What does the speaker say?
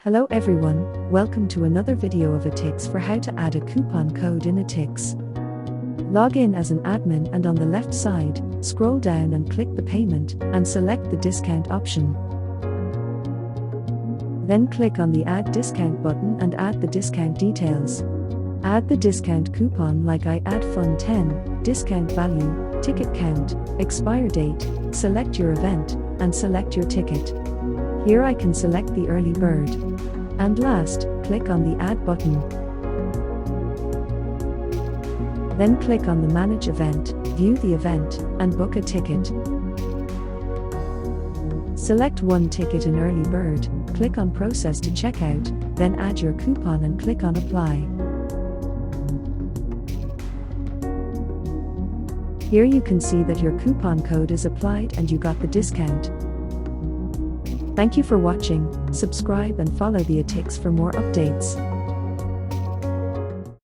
Hello everyone, welcome to another video of Eticks for how to add a coupon code in Eticks. Log in as an admin and on the left side, scroll down and click the payment and select the discount option. Then click on the add discount button and add the discount details. Add the discount coupon like I add fun 10, discount value, ticket count, expire date, select your event, and select your ticket. Here I can select the early bird. And last, click on the add button. Then click on the manage event, view the event, and book a ticket. Select one ticket in early bird, click on process to checkout, then add your coupon and click on apply. Here you can see that your coupon code is applied and you got the discount. Thank you for watching, subscribe and follow the Eticks for more updates.